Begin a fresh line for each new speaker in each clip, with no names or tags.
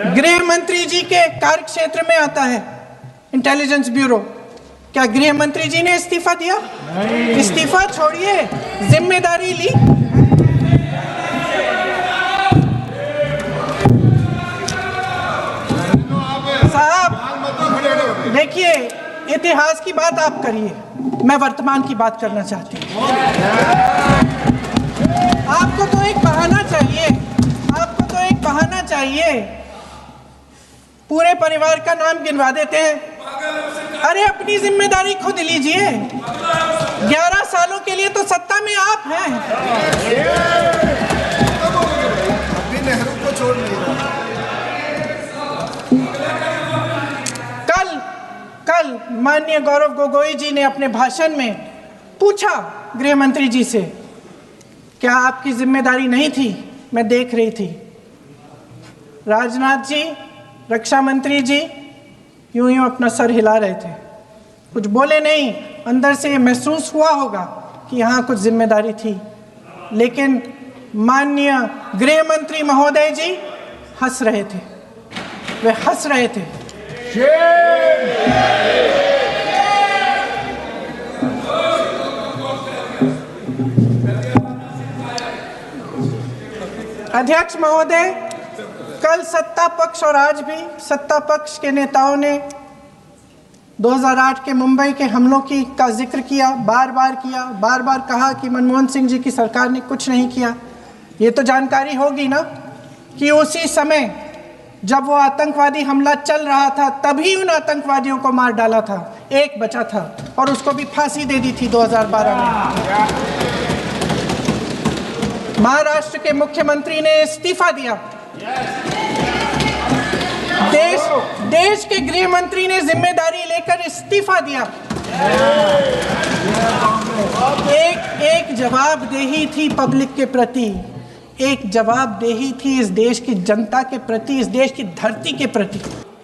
गृह मंत्री जी के कार्य क्षेत्र में आता है इंटेलिजेंस ब्यूरो। क्या गृह मंत्री जी ने इस्तीफा दिया? इस्तीफा छोड़िए, जिम्मेदारी ली। साहब देखिए, इतिहास की बात आप करिए, मैं वर्तमान की बात करना चाहती हूँ। आपको तो एक बहाना चाहिए, आपको तो एक बहाना चाहिए। पूरे परिवार का नाम गिनवा देते हैं। अरे अपनी जिम्मेदारी खुद लीजिए। 11 सालों के लिए तो सत्ता में आप हैं।
अभी नेहरू को छोड़
कल माननीय गौरव गोगोई जी ने अपने भाषण में पूछा गृह मंत्री जी से, क्या आपकी जिम्मेदारी नहीं थी? मैं देख रही थी। राजनाथ जी, रक्षा मंत्री जी यूं अपना सर हिला रहे थे, कुछ बोले नहीं। अंदर से महसूस हुआ होगा कि यहाँ कुछ जिम्मेदारी थी, लेकिन माननीय गृह मंत्री महोदय जी हंस रहे थे, वे हंस रहे थे। अध्यक्ष महोदय, कल सत्ता पक्ष और आज भी सत्ता पक्ष के नेताओं ने 2008 के मुंबई के हमलों का जिक्र किया, बार बार कहा कि मनमोहन सिंह जी की सरकार ने कुछ नहीं किया। ये तो जानकारी होगी ना कि उसी समय जब वो आतंकवादी हमला चल रहा था, तभी उन आतंकवादियों को मार डाला था, एक बचा था और उसको भी फांसी दे दी थी 2012 में। महाराष्ट्र के मुख्यमंत्री ने इस्तीफा दिया। देश के गृह मंत्री ने जिम्मेदारी लेकर इस्तीफा दिया। एक जवाबदेही थी पब्लिक के प्रति, एक जवाबदेही थी इस देश की जनता के प्रति, इस देश की धरती के प्रति।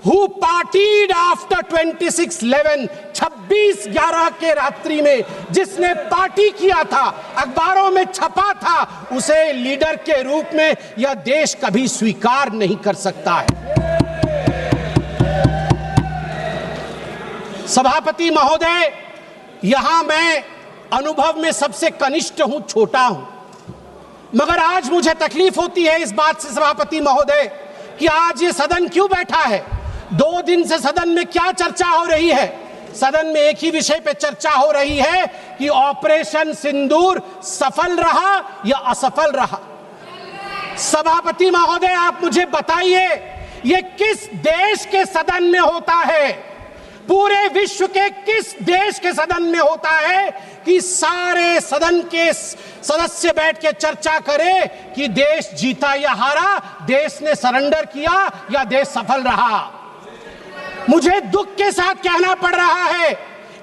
Who partied after 26/11, 26/11 के रात्रि में जिसने पार्टी किया था, अखबारों में छपा था, उसे लीडर के रूप में यह देश कभी स्वीकार नहीं कर सकता है। सभापति महोदय, यहां मैं अनुभव में सबसे कनिष्ठ हूं, छोटा हूं, मगर आज मुझे तकलीफ होती है इस बात से सभापति महोदय कि आज ये सदन क्यों बैठा है। 2 दिन से सदन में क्या चर्चा हो रही है? सदन में एक ही विषय पे चर्चा हो रही है कि ऑपरेशन सिंदूर सफल रहा या असफल रहा। सभापति महोदय, आप मुझे बताइए, ये किस देश के सदन में होता है, पूरे विश्व के किस देश के सदन में होता है कि सारे सदन के सदस्य बैठ के चर्चा करें कि देश जीता या हारा, देश ने सरेंडर किया या देश सफल रहा। मुझे दुख के साथ कहना पड़ रहा है,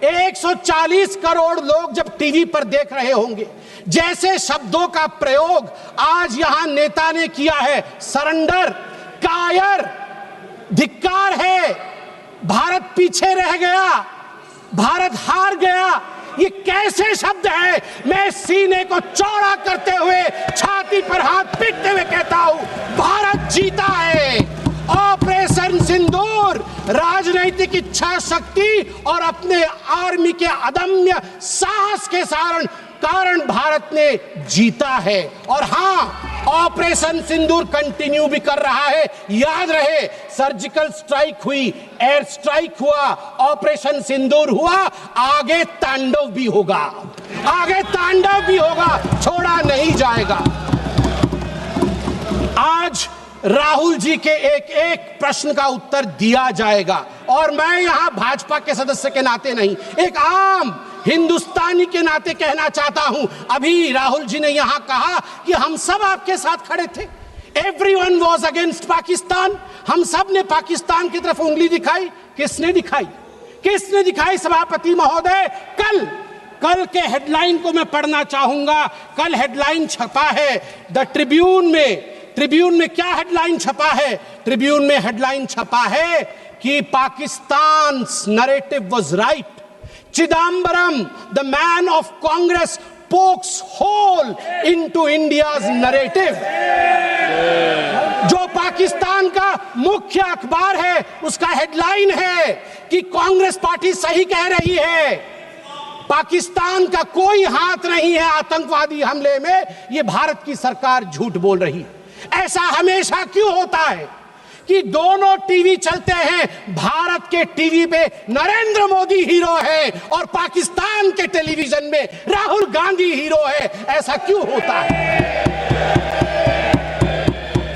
140 करोड़ लोग जब टीवी पर देख रहे होंगे, जैसे शब्दों का प्रयोग आज यहां नेता ने किया है, सरेंडर, कायर, धिक्कार है, भारत पीछे रह गया, भारत हार गया, ये कैसे शब्द है? मैं सीने को चौड़ा करते हुए, छाती पर हाथ पीटते हुए कहता हूं, भारत जीता है। ऑपरेशन सिंदूर राजनीतिक इच्छा शक्ति और अपने आर्मी के अदम्य साहस के कारण भारत ने जीता है। और हां, ऑपरेशन सिंदूर कंटिन्यू भी कर रहा है। याद रहे, सर्जिकल स्ट्राइक हुई, एयर स्ट्राइक हुआ, ऑपरेशन सिंदूर हुआ, आगे तांडव भी होगा, आगे तांडव भी होगा, छोड़ा नहीं जाएगा। आज राहुल जी के एक प्रश्न का उत्तर दिया जाएगा, और मैं यहां भाजपा के सदस्य के नाते नहीं, एक आम हिंदुस्तानी के नाते कहना चाहता हूं। अभी राहुल जी ने यहां कहा कि हम सब आपके साथ खड़े थे, एवरीवन वाज अगेंस्ट पाकिस्तान, हम सब ने पाकिस्तान की तरफ उंगली दिखाई। किसने दिखाई? किसने दिखाई सभापति महोदय? कल के हेडलाइन को मैं पढ़ना चाहूंगा। कल हेडलाइन छपा है द ट्रिब्यून में। ट्रिब्यून में क्या हेडलाइन छपा है? ट्रिब्यून में हेडलाइन छपा है कि Pakistan narrative was right, Chidambaram the man of Congress pokes hole into India's narrative. जो पाकिस्तान का मुख्य अखबार है उसका हेडलाइन है कि कांग्रेस पार्टी सही कह रही है, पाकिस्तान का कोई हाथ नहीं है आतंकवादी हमले में, ये भारत की सरकार झूठ बोल रही है। ऐसा हमेशा क्यों होता है कि दोनों टीवी चलते हैं, भारत के टीवी पे नरेंद्र मोदी हीरो है और पाकिस्तान के टेलीविजन में राहुल गांधी हीरो है? ऐसा क्यों होता है?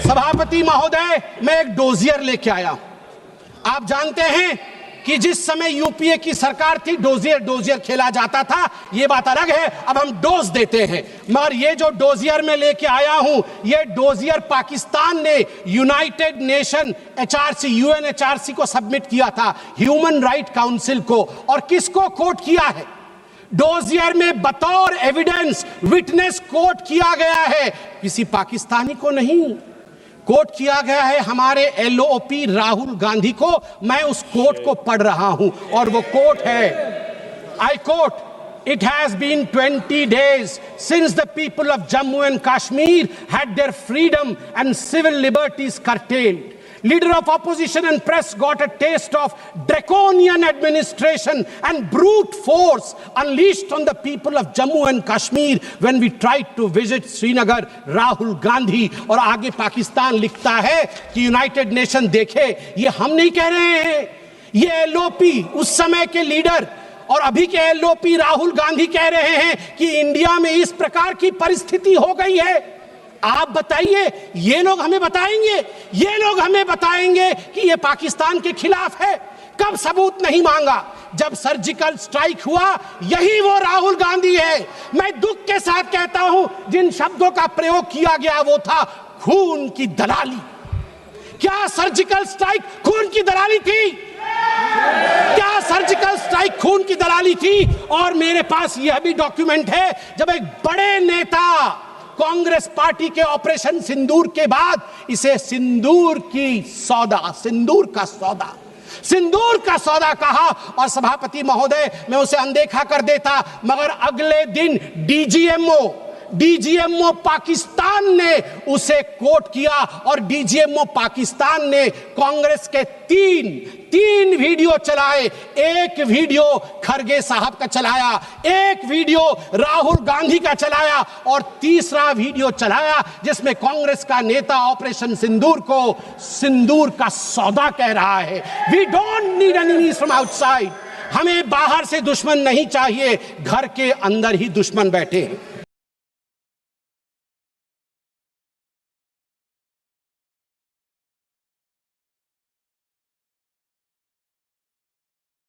सभापति महोदय, मैं एक डोजियर लेके आया हूं। आप जानते हैं कि जिस समय यूपीए की सरकार थी डोजियर खेला जाता था, ये बात अलग है, अब हम डोज देते हैं। मगर ये जो डोजियर में लेके आया हूं, ये डोजियर पाकिस्तान ने यूनाइटेड नेशन एचआरसी, यूएनएचआरसी को सबमिट किया था, ह्यूमन राइट काउंसिल को। और किसको कोट किया है? डोजियर में बतौर एविडेंस, विटनेस कोट किया गया है, किसी पाकिस्तानी को नहीं, कोट किया गया है हमारे एलओपी राहुल गांधी को। मैं उस कोट को पढ़ रहा हूं और वो कोट है, I quote, It has been 20 days since the people of Jammu and Kashmir had their freedom and civil liberties curtailed. Leader of opposition and press got a taste of draconian administration and brute force unleashed on the people of Jammu and Kashmir when we tried to visit Srinagar. Rahul Gandhi. और आगे पाकिस्तान लिखता है कि United nation देखे, ये हम नहीं कह रहे हैं, ये एलओपी उस समय के लीडर और अभी के एलओपी राहुल गांधी कह रहे हैं कि इंडिया में इस प्रकार की परिस्थिति हो गई है। आप बताइए, ये लोग हमें बताएंगे, ये लोग हमें बताएंगे कि ये पाकिस्तान के खिलाफ है? कब सबूत नहीं मांगा? जब सर्जिकल स्ट्राइक हुआ, यही वो राहुल गांधी है। मैं दुख के साथ कहता हूं, जिन शब्दों का प्रयोग किया गया वो था खून की दलाली। क्या सर्जिकल स्ट्राइक खून की दलाली थी? क्या सर्जिकल स्ट्राइक खून की दलाली थी? और मेरे पास यह भी डॉक्यूमेंट है, जब एक बड़े नेता कांग्रेस पार्टी के ऑपरेशन सिंदूर के बाद इसे सिंदूर का सौदा कहा और सभापति महोदय मैं उसे अनदेखा कर देता, मगर अगले दिन डीजीएमओ पाकिस्तान ने उसे कोट किया और डीजीएमओ पाकिस्तान ने कांग्रेस के तीन वीडियो चलाए। एक वीडियो खरगे साहब का चलाया, एक वीडियो राहुल गांधी का चलाया और तीसरा वीडियो चलाया जिसमें कांग्रेस का नेता ऑपरेशन सिंदूर को सिंदूर का सौदा कह रहा है। We don't need enemies from outside. हमें बाहर से दुश्मन नहीं चाहिए, घर के अंदर ही दुश्मन बैठे हैं।